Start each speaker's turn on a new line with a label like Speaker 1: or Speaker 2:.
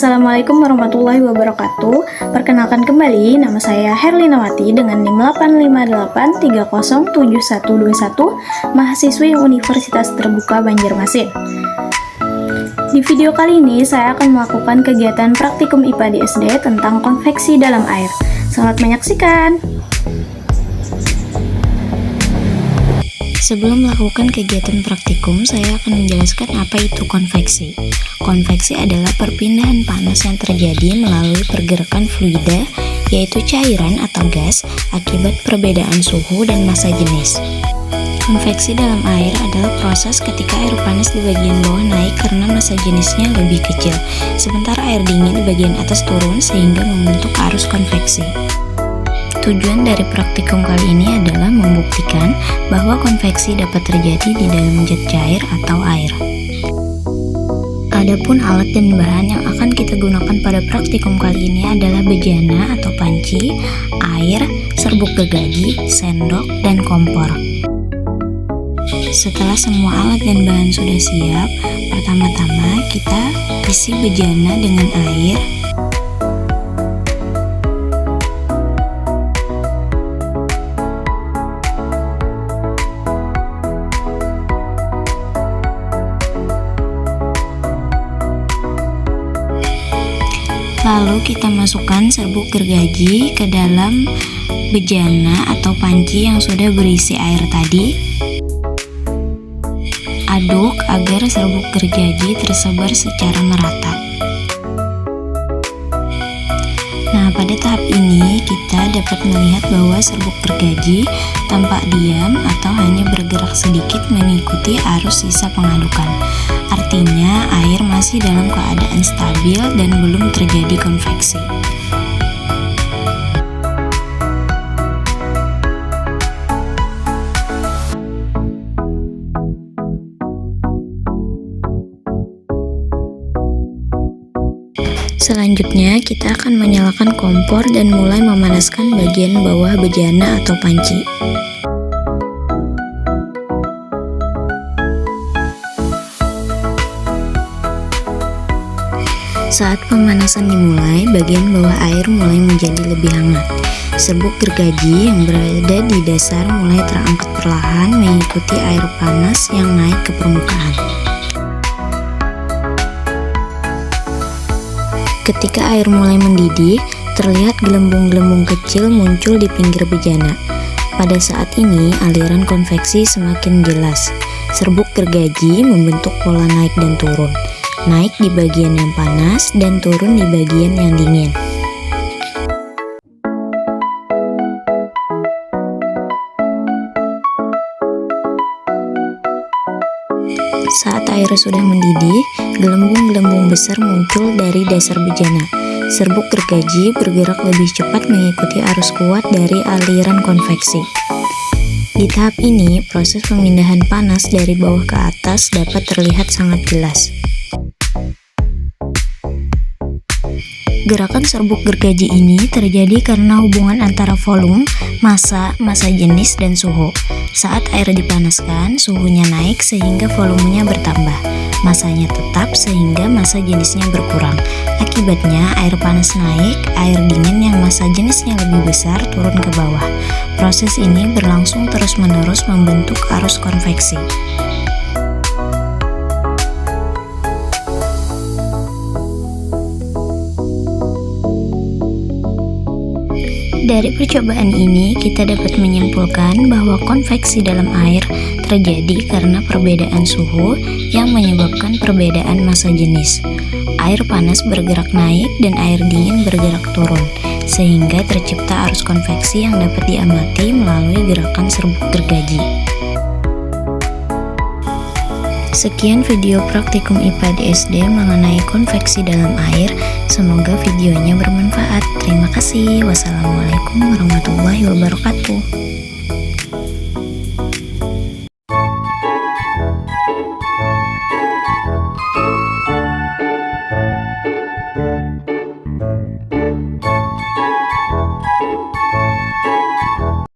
Speaker 1: Assalamualaikum warahmatullahi wabarakatuh. Perkenalkan kembali, nama saya Herlinawati dengan NIM 858307121, mahasiswi Universitas Terbuka Banjarmasin. Di video kali ini saya akan melakukan kegiatan praktikum IPA di SD tentang konveksi dalam air. Selamat menyaksikan.
Speaker 2: Sebelum melakukan kegiatan praktikum, saya akan menjelaskan apa itu konveksi. Konveksi adalah perpindahan panas yang terjadi melalui pergerakan fluida, yaitu cairan atau gas, akibat perbedaan suhu dan massa jenis. Konveksi dalam air adalah proses ketika air panas di bagian bawah naik karena massa jenisnya lebih kecil, sementara air dingin di bagian atas turun sehingga membentuk arus konveksi. Tujuan dari praktikum kali ini adalah membuktikan bahwa konveksi dapat terjadi di dalam zat cair atau air. Adapun alat dan bahan yang akan kita gunakan pada praktikum kali ini adalah bejana atau panci, air, serbuk gergaji, sendok, dan kompor. Setelah semua alat dan bahan sudah siap, pertama-tama kita isi bejana dengan air. Lalu kita masukkan serbuk gergaji ke dalam bejana atau panci yang sudah berisi air tadi. Aduk agar serbuk gergaji tersebar secara merata. Nah, pada tahap ini kita dapat melihat bahwa serbuk gergaji tampak diam atau hanya bergerak sedikit mengikuti arus sisa pengadukan. Artinya air masih dalam keadaan stabil dan belum terjadi konveksi. Selanjutnya, kita akan menyalakan kompor dan mulai memanaskan bagian bawah bejana atau panci. Saat pemanasan dimulai, bagian bawah air mulai menjadi lebih hangat. Serbuk gergaji yang berada di dasar mulai terangkat perlahan mengikuti air panas yang naik ke permukaan. Ketika air mulai mendidih, terlihat gelembung-gelembung kecil muncul di pinggir bejana. Pada saat ini, aliran konveksi semakin jelas. Serbuk gergaji membentuk pola naik dan turun. Naik di bagian yang panas dan turun di bagian yang dingin. Saat air sudah mendidih, gelembung-gelembung besar muncul dari dasar bejana. Serbuk gergaji bergerak lebih cepat mengikuti arus kuat dari aliran konveksi. Di tahap ini, proses pemindahan panas dari bawah ke atas dapat terlihat sangat jelas. Gerakan serbuk gergaji ini terjadi karena hubungan antara volume, massa jenis, dan suhu. Saat air dipanaskan, suhunya naik sehingga volumenya bertambah. Massanya tetap sehingga massa jenisnya berkurang. Akibatnya, air panas naik, air dingin yang massa jenisnya lebih besar turun ke bawah. Proses ini berlangsung terus-menerus membentuk arus konveksi. Dari percobaan ini, kita dapat menyimpulkan bahwa konveksi dalam air terjadi karena perbedaan suhu yang menyebabkan perbedaan massa jenis. Air panas bergerak naik dan air dingin bergerak turun, sehingga tercipta arus konveksi yang dapat diamati melalui gerakan serbuk gergaji. Sekian video praktikum IPA di SD mengenai konveksi dalam air. Semoga videonya bermanfaat. Terima kasih. Wassalamualaikum warahmatullahi wabarakatuh.